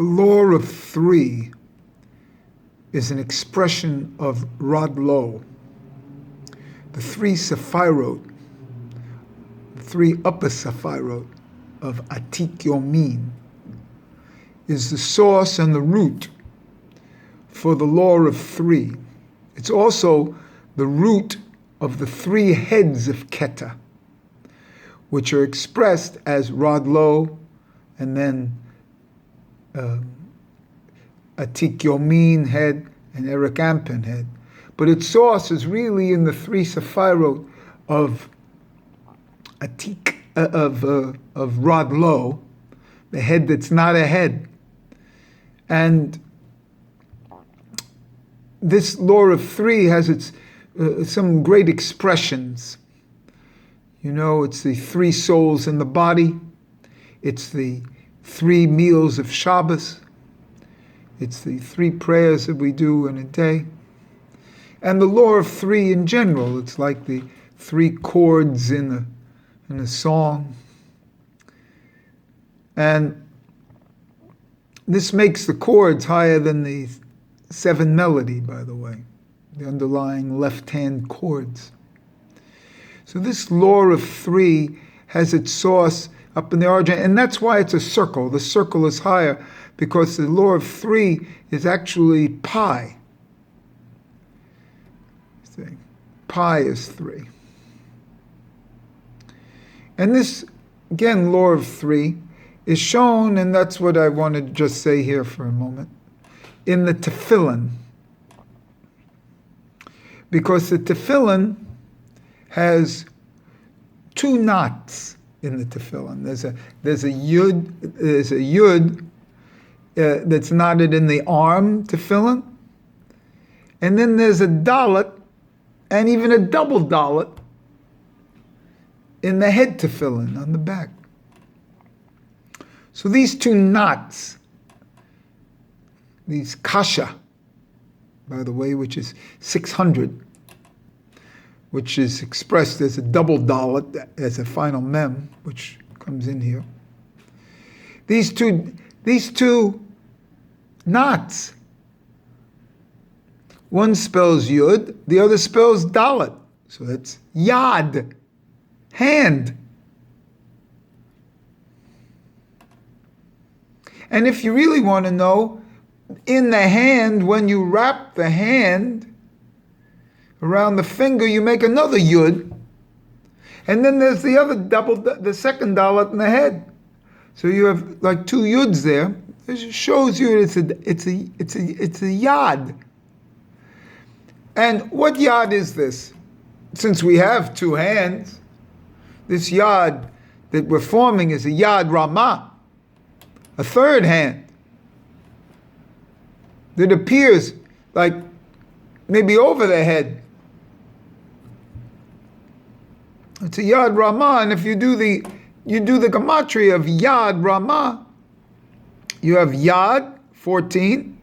The law of three is an expression of Rod Lo. The three Sephirot, the three upper Sephirot of Atik Yomin, is the source and the root for the law of three. It's also the root of the three heads of Keta, which are expressed as Rod Lo and then Atik Yomin head and Eric Ampen head. But its source is really in the three Sephirot of Atik, of Rod Lo, the head that's not a head. And this law of three has its some great expressions. You know, it's the three souls in the body. It's the three meals of Shabbos. It's the three prayers that we do in a day. And the law of three in general. It's like the three chords in a song. And this makes the chords higher than the seven melody, by the way, the underlying left-hand chords. So this law of three has its source up in the origin, and that's why it's a circle. The circle is higher because the law of three is actually pi. See, pi is three. And this, again, law of three is shown, and that's what I want to just say here for a moment, in the tefillin. Because the tefillin has two knots in the tefillin. There's a yud that's knotted in the arm tefillin, and then there's a dalet, and even a double dalet in the head tefillin on the back. So these two knots, these kasha, by the way, which is 600, which is expressed as a double dalet, as a final mem, which comes in here. These two knots, one spells yud, the other spells dalet. So that's yad, hand. And if you really want to know, in the hand, when you wrap the hand around the finger, you make another yud. And then there's the other the second dalet in the head. So you have like two yuds there. It shows you it's a yad. And what yad is this? Since we have two hands, this yad that we're forming is a yad ramah, a third hand that appears like maybe over the head. It's a yad ramah, and if you do the gematria of yad ramah, you have yad 14,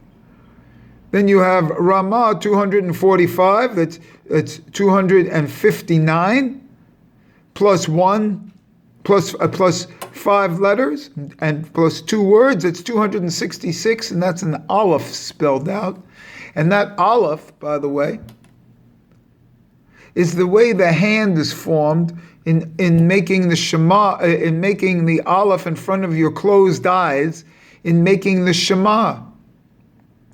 then you have ramah 245. That's 259 plus 1 plus 5 letters and plus 2 words. It's 266, and that's an aleph spelled out. And that aleph, by the way, is the way the hand is formed in making the Shema, in making the aleph in front of your closed eyes, in making the Shema.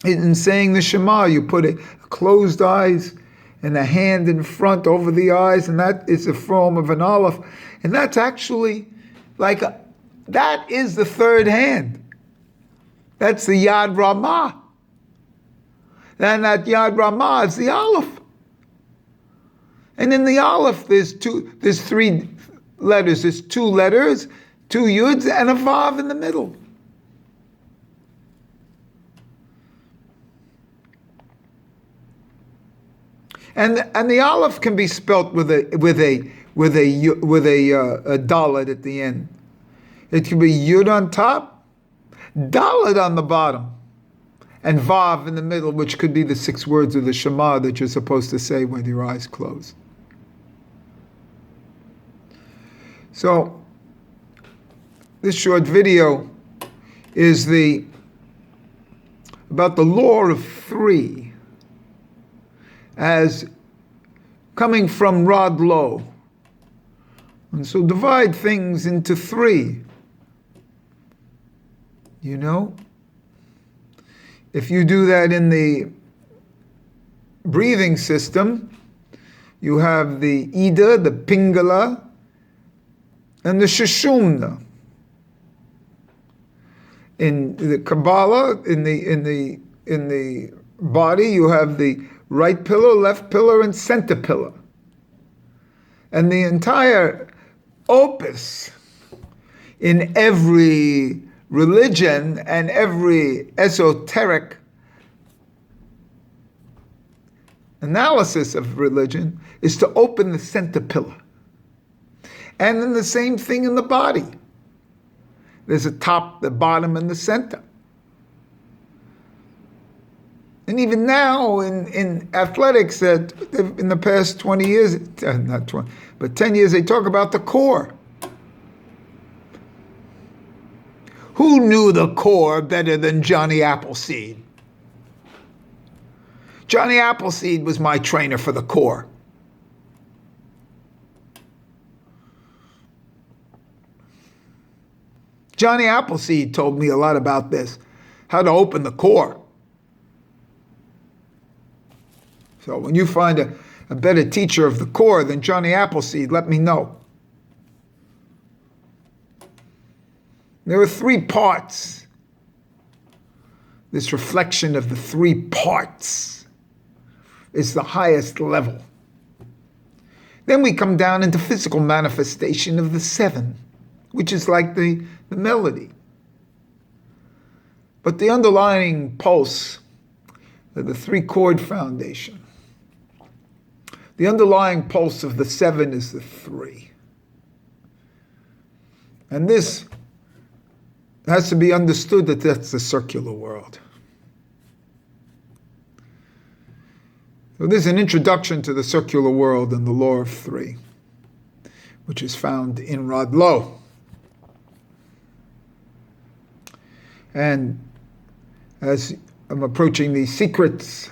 In saying the Shema, you put a closed eyes and a hand in front over the eyes, and that is the form of an aleph. And that's actually that is the third hand. That's the Yad Ramah. And that Yad Ramah is the aleph. And in the aleph, there's 3 letters. There's 2 letters, 2 yuds, and a vav in the middle. And the aleph can be spelt with a dalet at the end. It can be yud on top, dalet on the bottom, and vav in the middle, which could be the 6 words of the Shema that you're supposed to say with your eyes closed. So this short video is the about the law of three as coming from Rod Low. And so divide things into three. You know? If you do that in the breathing system, you have the Ida, the Pingala, and the Sushumna. In the Kabbalah, in the body, you have the right pillar, left pillar, and center pillar. And the entire opus in every religion and every esoteric analysis of religion is to open the center pillar. And then the same thing in the body. There's a top, the bottom, and the center. And even now in athletics, in the past 20 years, not 20, but 10 years, they talk about the core. Who knew the core better than Johnny Appleseed? Johnny Appleseed was my trainer for the core. Johnny Appleseed told me a lot about this, how to open the core. So when you find a better teacher of the core than Johnny Appleseed, let me know. There are three parts. This reflection of the three parts is the highest level. Then we come down into physical manifestation of the seven, which is like the melody. But the underlying pulse of the three-chord foundation, the underlying pulse of the seven is the three. And this has to be understood that that's the circular world. So there's an introduction to the circular world and the law of three, which is found in Rod Low. And as I'm approaching these secrets